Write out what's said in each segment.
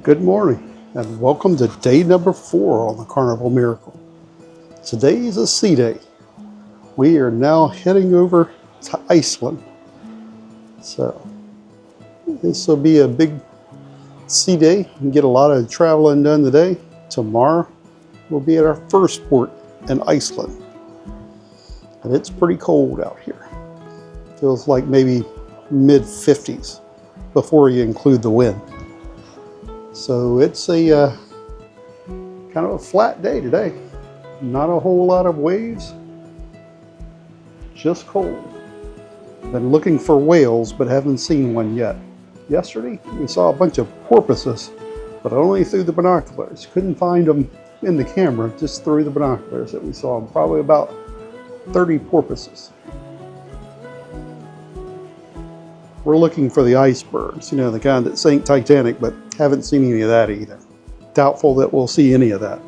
Good morning and welcome to day number 4 on the Carnival Miracle. Today is a sea day. We are now heading over to Iceland. So this will be a big sea day and get a lot of traveling done today. Tomorrow we'll be at our first port in Iceland. And it's pretty cold out here. Feels like maybe mid 50s before you include the wind. So it's a kind of a flat day today. Not a whole lot of waves, just cold. Been looking for whales, but haven't seen one yet. Yesterday, we saw a bunch of porpoises, but only through the binoculars. Couldn't find them in the camera, just through the binoculars that we saw them. Probably about 30 porpoises. We're looking for the icebergs, you know, the kind that sank Titanic, but haven't seen any of that either. Doubtful that we'll see any of that.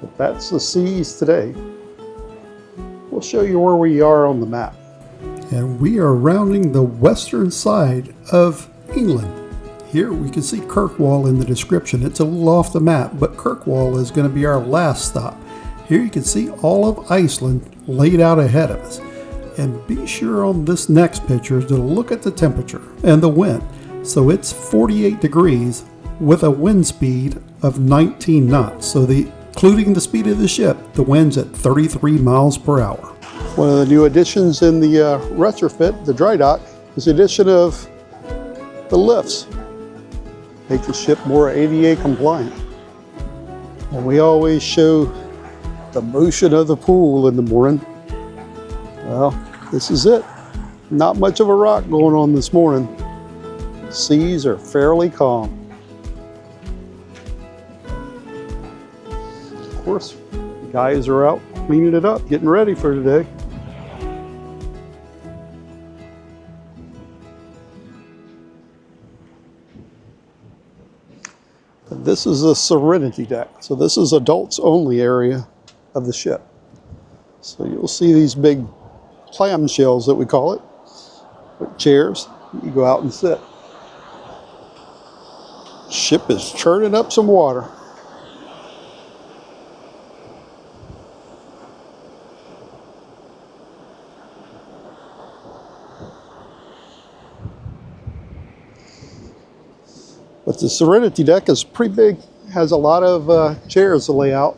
But that's the seas today. We'll show you where we are on the map. And we are rounding the western side of England. Here we can see Kirkwall in the description. It's a little off the map, but Kirkwall is going to be our last stop. Here you can see all of Iceland laid out ahead of us. And be sure on this next picture to look at the temperature and the wind. So it's 48 degrees with a wind speed of 19 knots. So including the speed of the ship, the wind's at 33 miles per hour. One of the new additions in the retrofit, the dry dock, is the addition of the lifts. Make the ship more ADA compliant. And we always show the motion of the pool in the morning. Well, this is it. Not much of a rock going on this morning. Seas are fairly calm. Of course, the guys are out cleaning it up, getting ready for today. This is a Serenity deck. So this is adults only area of the ship. So you'll see these big clamshells that we call it, with chairs. You go out and sit. Ship is churning up some water. But the Serenity deck is pretty big, has a lot of chairs to lay out.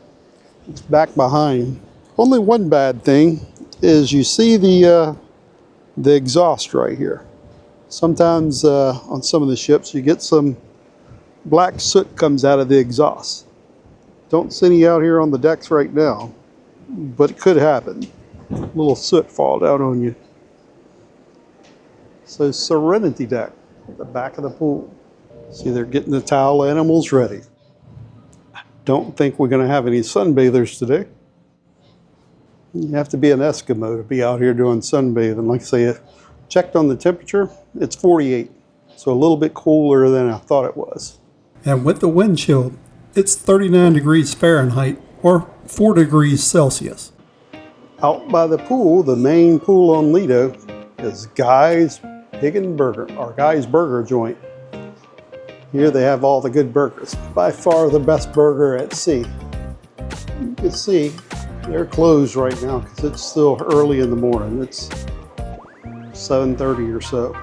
It's back behind. Only one bad thing is you see the exhaust right here. Sometimes on some of the ships you get some black soot comes out of the exhaust. Don't see any out here on the decks right now, but it could happen. A little soot fall down on you. So Serenity deck at the back of the pool. See, they're getting the towel animals ready. Don't think we're going to have any sunbathers today. You have to be an Eskimo to be out here doing sunbathing. Like I say, I checked on the temperature, it's 48. So a little bit cooler than I thought it was. And with the wind chill, it's 39 degrees Fahrenheit or 4 degrees Celsius. Out by the pool, the main pool on Lido, is Guy's Pig and Burger, or Guy's Burger Joint. Here they have all the good burgers. By far the best burger at sea. You can see they're closed right now because it's still early in the morning. It's 7:30 or so.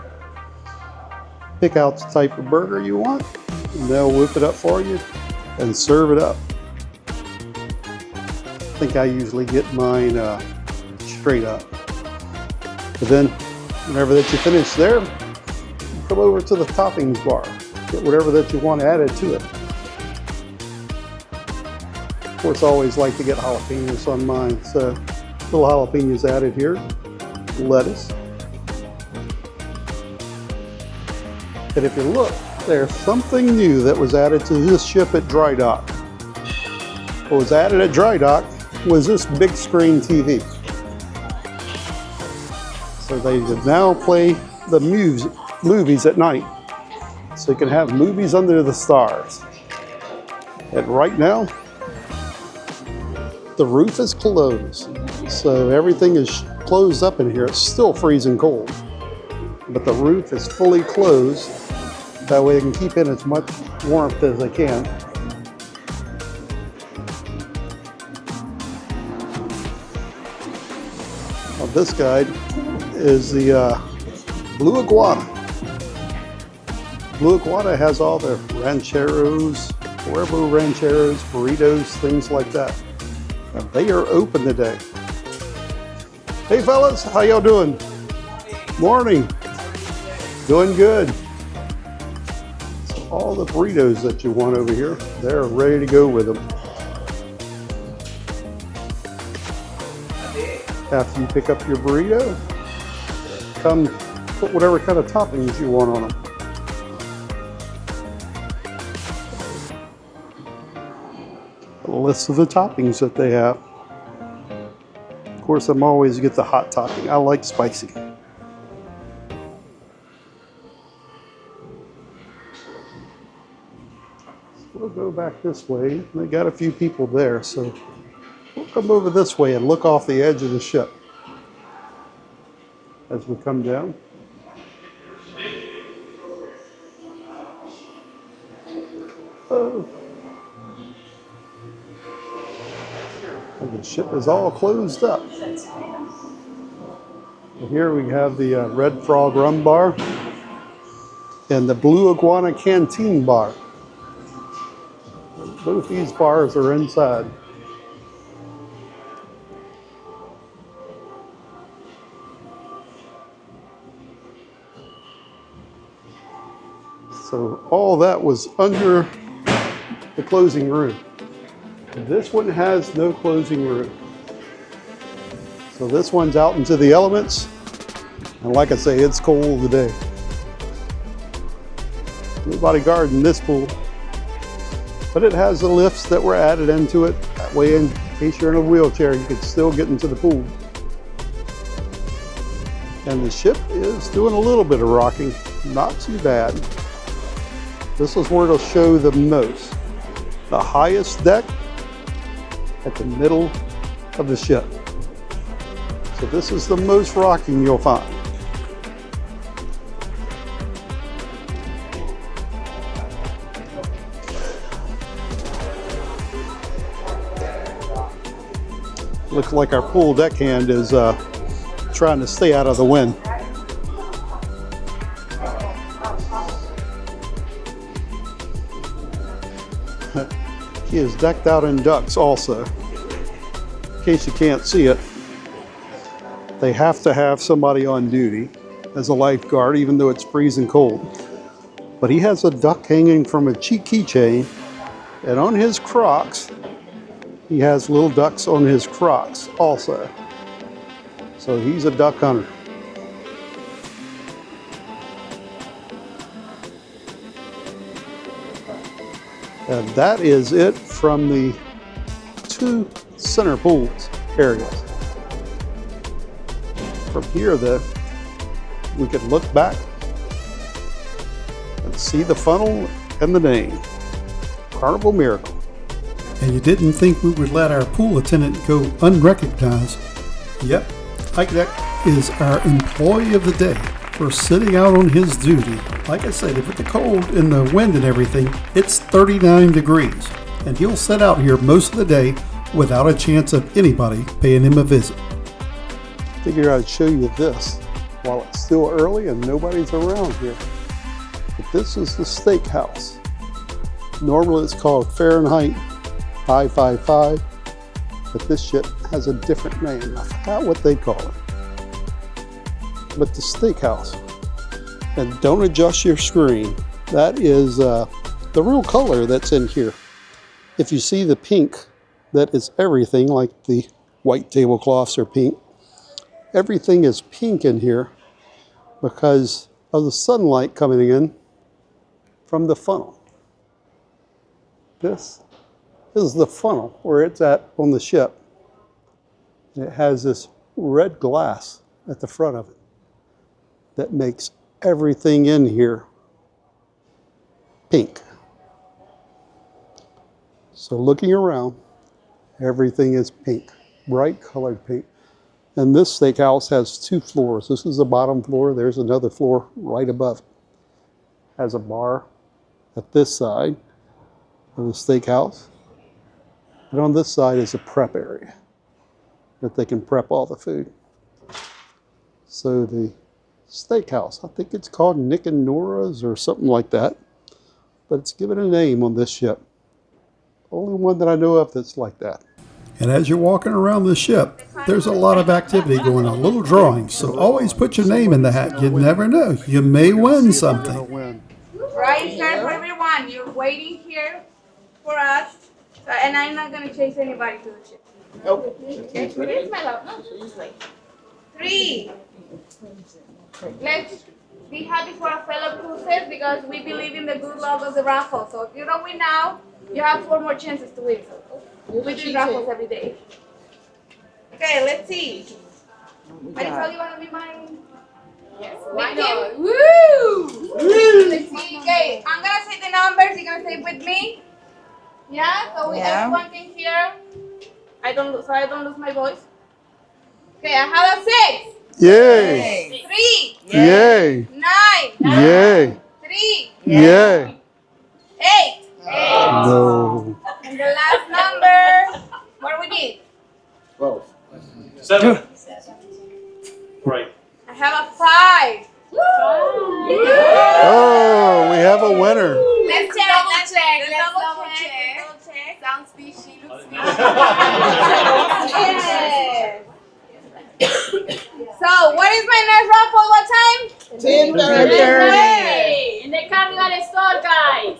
Pick out the type of burger you want and they'll whip it up for you and serve it up. I think I usually get mine straight up. But then whenever that you finish there, come over to the toppings bar. Get whatever that you want added to it. Of course, I always like to get jalapenos on mine, so little jalapenos added here, lettuce. And if you look, there's something new that was added to this ship at dry dock. What was added at dry dock was this big screen TV. So they now play the movies at night. So you can have movies under the stars. And right now, the roof is closed. So everything is closed up in here. It's still freezing cold. but the roof is fully closed. That way they can keep in as much warmth as they can. Now this guide is the Blue Iguana. Blue Iguana has all the rancheros, huevo rancheros, burritos, things like that. And they are open today. Hey fellas, how y'all doing? Morning. Doing good. So all the burritos that you want over here, they're ready to go with them. After you pick up your burrito, come put whatever kind of toppings you want on them. A list of the toppings that they have. Of course, I'm always get the hot topping. I like spicy. We'll go back this way. They got a few people there, so we'll come over this way and look off the edge of the ship as we come down. Oh. And the ship is all closed up. And here we have the Red Frog Rum Bar and the Blue Iguana Canteen Bar. Both these bars are inside. So all that was under the closing room. This one has no closing room. So this one's out into the elements. And like I say, it's cold today. Nobody guarding this pool. But it has the lifts that were added into it. That way, in case you're in a wheelchair, you can still get into the pool. And the ship is doing a little bit of rocking. Not too bad. This is where it'll show the most. The highest deck at the middle of the ship. So this is the most rocking you'll find. Looks like our pool deckhand is trying to stay out of the wind. He is decked out in ducks also. In case you can't see it, they have to have somebody on duty as a lifeguard, even though it's freezing cold. But he has a duck hanging from a keychain, and on his Crocs, he has little ducks on his Crocs also. So he's a duck hunter. And that is it from the two center pools areas. From here, though, we could look back and see the funnel and the name, Carnival Miracle. And you didn't think we would let our pool attendant go unrecognized? Yep, Ike Deck is our employee of the day for sitting out on his duty. Like I said, with the cold and the wind and everything, it's 39 degrees. And he'll sit out here most of the day without a chance of anybody paying him a visit. Figured I'd show you this while it's still early and nobody's around here. But this is the steakhouse. Normally it's called Fahrenheit 555, but this ship has a different name. I forgot what they call it. But the steakhouse. And don't adjust your screen. That is the real color that's in here. If you see the pink, that is everything, like the white tablecloths are pink. Everything is pink in here because of the sunlight coming in from the funnel. This is the funnel where it's at on the ship. It has this red glass at the front of it that makes everything in here pink. So looking around, everything is pink, bright colored pink. And this steakhouse has 2 floors. This is the bottom floor. There's another floor right above. Has a bar at this side of the steakhouse. And on this side is a prep area that they can prep all the food. So the steakhouse, I think it's called Nick and Nora's or something like that. But it's given a name on this ship. Only one that I know of that's like that. And as you're walking around the ship, there's a lot of activity going on, little drawings. So always put your name in the hat. You never know. You may win something. Right here for everyone. You're waiting here for us. And I'm not going to chase anybody to the ship. Nope. Where's my love? No, she's like 3. Let's be happy for our fellow cruisers because we believe in the good luck of the raffle. So if you don't win now, you have 4 more chances to win. We do raffles every day. Okay, let's see. Marisol, you want to be mine? Yes. Why not? Woo! Let's see. Okay, I'm going to say the numbers. You're going to say it with me. Yeah? So everyone can hear. So I don't lose my voice. Okay, I have a 6. Yay! 3. Yay! 9. Yay! 3. Yay! 8. No. And the last number, what do we need? 12. 7. Right. I have a 5. Oh, we have a winner. Let's check. Let's double check. Sounds fishy, looks fishy. Yes. So, what is my next raffle? What time? 10:30. In the Carnival store, guys.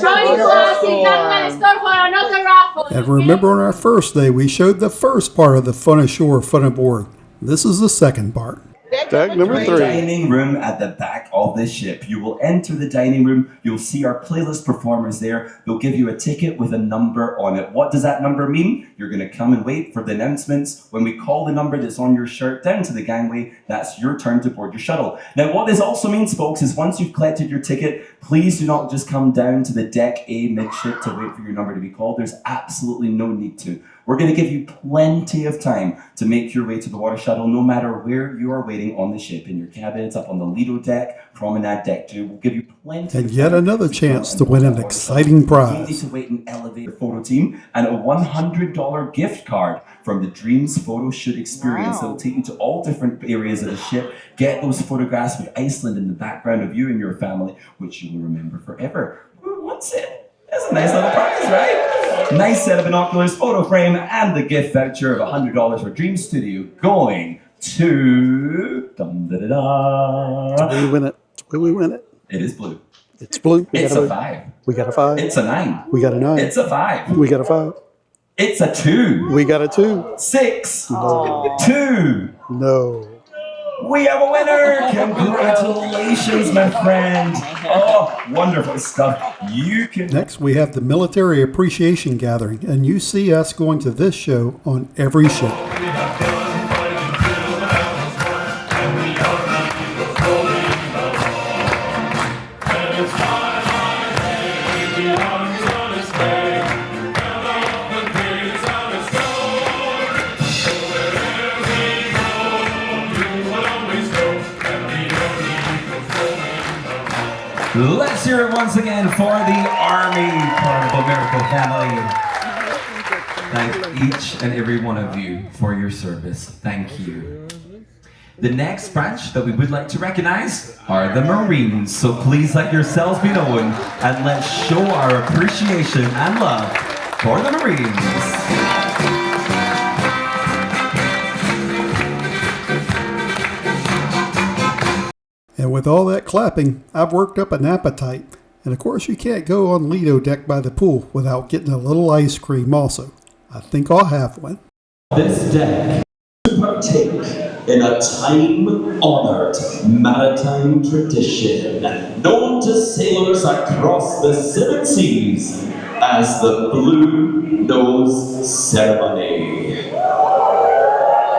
Join us in Carnival store for another raffle. And remember on our first day, we showed the first part of the Fun Ashore Fun Abord. This is the second part. Deck number 3. Dining room at the back of the ship. You will enter the dining room. You'll see our playlist performers there. They'll give you a ticket with a number on it. What does that number mean? You're going to come and wait for the announcements. When we call the number that's on your shirt down to the gangway, that's your turn to board your shuttle. Now, what this also means, folks, is once you've collected your ticket, please do not just come down to the deck A midship to wait for your number to be called. There's absolutely no need to. We're going to give you plenty of time to make your way to the water shuttle, no matter where you are waiting on the ship, in your cabins, up on the Lido Deck, Promenade Deck 2. We'll give you plenty And yet another chance to win an exciting You need prize. to wait and elevate your photo team and a $100 gift card from the Dreams Photo Shoot Experience. That'll take you to all different areas of the ship. Get those photographs with Iceland in the background of you and your family, which you will remember forever. Who wants it? That's a nice little prize, right? Nice set of binoculars, photo frame, and the gift voucher of $100 for Dream Studio going to... Dum-da-da-da. We win it. We win it. It is blue. It's blue. It's a 5. We got a 5. It's a 9. We got a 9. It's a 5. We got a 5. It's a 2. We got a 2. 6. No. 2. No. We have a winner! Congratulations, my friend. Oh, wonderful stuff. You can... Next, we have the Military Appreciation Gathering, and you see us going to this show on every ship. Let's hear it once again for the Army Carnival Miracle family. Thank each and every one of you for your service. Thank you. The next branch that we would like to recognize are the Marines. So please let yourselves be known and let's show our appreciation and love for the Marines. And with all that clapping, I've worked up an appetite. And of course, you can't go on Lido Deck by the pool without getting a little ice cream also. I think I'll have one. This deck to partake in a time-honored maritime tradition known to sailors across the 7 seas as the Blue Nose Ceremony.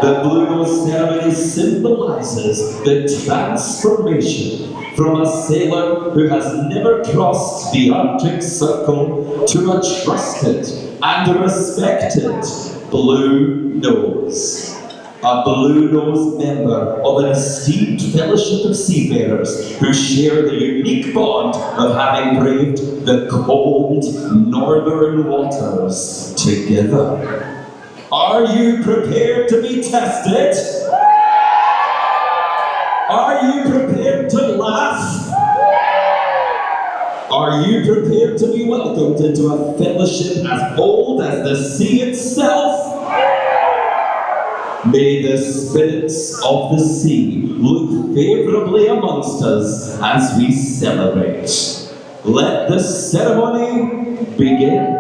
The Blue Nose Ceremony symbolizes the transformation from a sailor who has never crossed the Arctic Circle to a trusted and respected Blue Nose. a blue-nosed member of an esteemed fellowship of seafarers who share the unique bond of having braved the cold northern waters together. Are you prepared to be tested? Are you prepared to laugh? Are you prepared to be welcomed into a fellowship as old as the sea itself? May the spirits of the sea look favorably amongst us as we celebrate. Let the ceremony begin.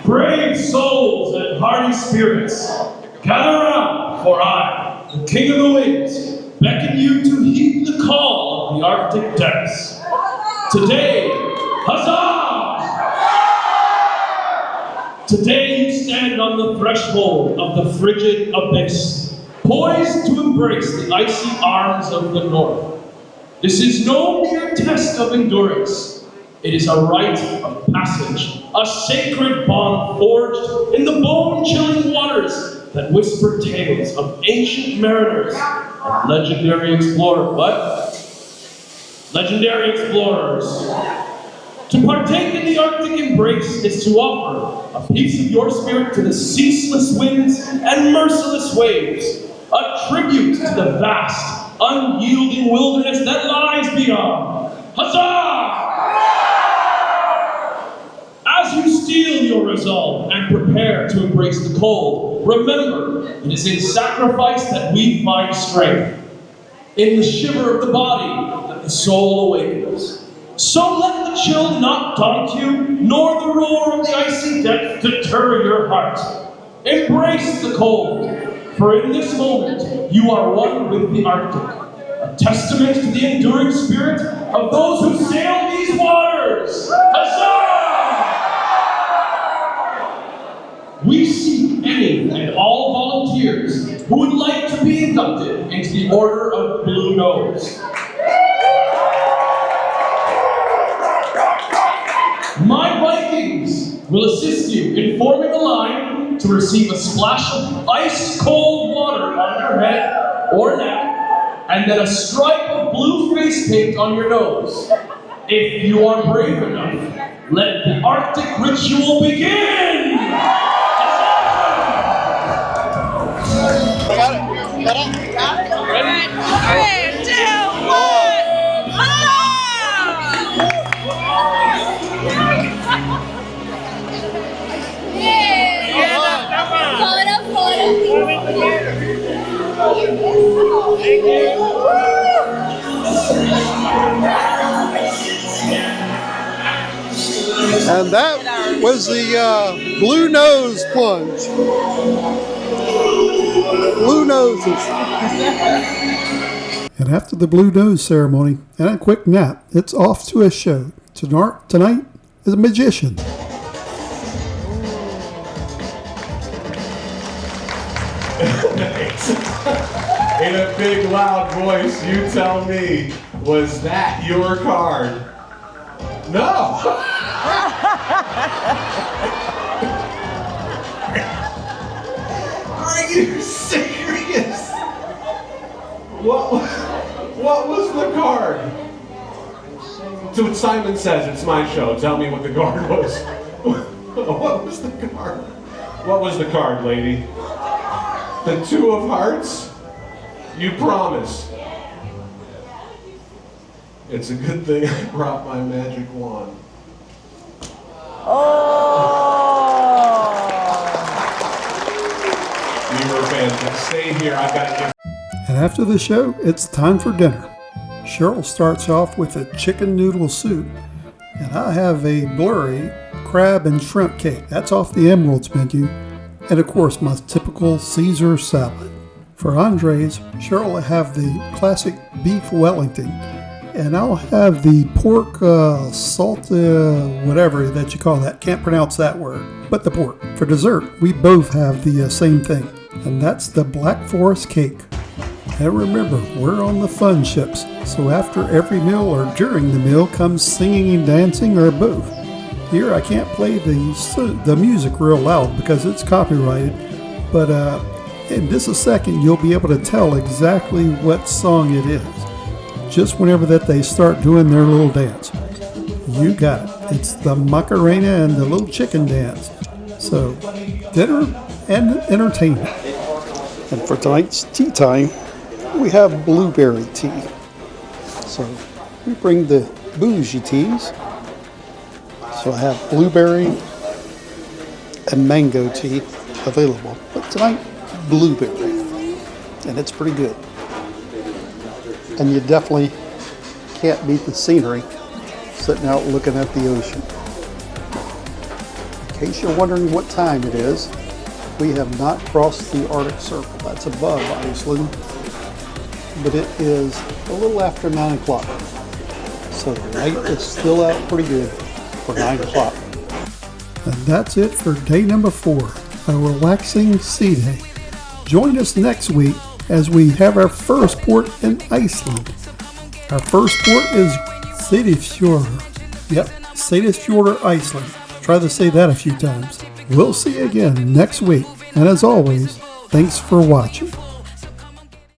Brave souls and hardy spirits, gather round, for I, the King of the Winds, beckon you to heed the call of the Arctic depths. Today, huzzah! Today you stand on the threshold of the frigid abyss, poised to embrace the icy arms of the North. This is no mere test of endurance. It is a rite of passage, a sacred bond forged in the bone-chilling waters that whisper tales of ancient mariners and legendary explorers. What? Legendary explorers. To partake in the Arctic embrace is to offer a piece of your spirit to the ceaseless winds and merciless waves, a tribute to the vast, unyielding wilderness that lies beyond. Huzzah! As you steel your resolve and prepare to embrace the cold, remember, it is in sacrifice that we find strength. In the shiver of the body that the soul awakens. So let the chill not daunt you, nor the roar of the icy depth deter your heart. Embrace the cold, for in this moment you are one with the Arctic, a testament to the enduring spirit of those who sail these waters. Huzzah! We seek any and all volunteers who would like to be inducted into the Order of Blue Nose. My Vikings will assist you in forming a line to receive a splash of ice-cold water on your head or neck, and then a stripe of blue face paint on your nose. If you are brave enough, let the Arctic ritual begin! Ready? 3, 2, 1, huzzah! And that was the Blue Nose plunge. Blue noses. And after the Blue Nose ceremony and a quick nap, it's off to a show. Tonight is a magician. In a big loud voice, you tell me, was that your card? No! Are you serious? What was the card? So what Simon says, it's my show. Tell me what the card was. What was the card? What was the card, lady? The 2 of Hearts? You promise. It's a good thing I brought my magic wand. You were fantastic. Stay here. I've got to give. And after the show, it's time for dinner. Cheryl starts off with a chicken noodle soup, and I have a blurry crab and shrimp cake. That's off the Emeralds menu. And of course, my typical Caesar salad. For entrees, Cheryl will have the classic beef Wellington, and I'll have the pork salt, whatever that you call that. Can't pronounce that word, but the pork. For dessert, we both have the same thing, and that's the Black Forest cake. And remember, we're on the fun ships, so after every meal or during the meal comes singing and dancing or both. Here I can't play the music real loud because it's copyrighted, but in just a second you'll be able to tell exactly what song it is, just whenever that they start doing their little dance. You got it. It's the Macarena and the little chicken dance. So, dinner and entertainment. And for tonight's tea time, we have blueberry tea. So, we bring the bougie teas. So I have blueberry and mango tea available. But tonight, blueberry. And it's pretty good. And you definitely can't beat the scenery sitting out looking at the ocean. In case you're wondering what time it is, we have not crossed the Arctic Circle. That's above Iceland. But it is a little after 9 o'clock. So the light is still out pretty good for 9 o'clock. And that's it for day number 4, a relaxing sea day. Join us next week as we have our first port in Iceland. Our first port is Seyðisfjörður. Yep, Seyðisfjörður, Iceland. Try to say that a few times. We'll see you again next week. And as always, thanks for watching.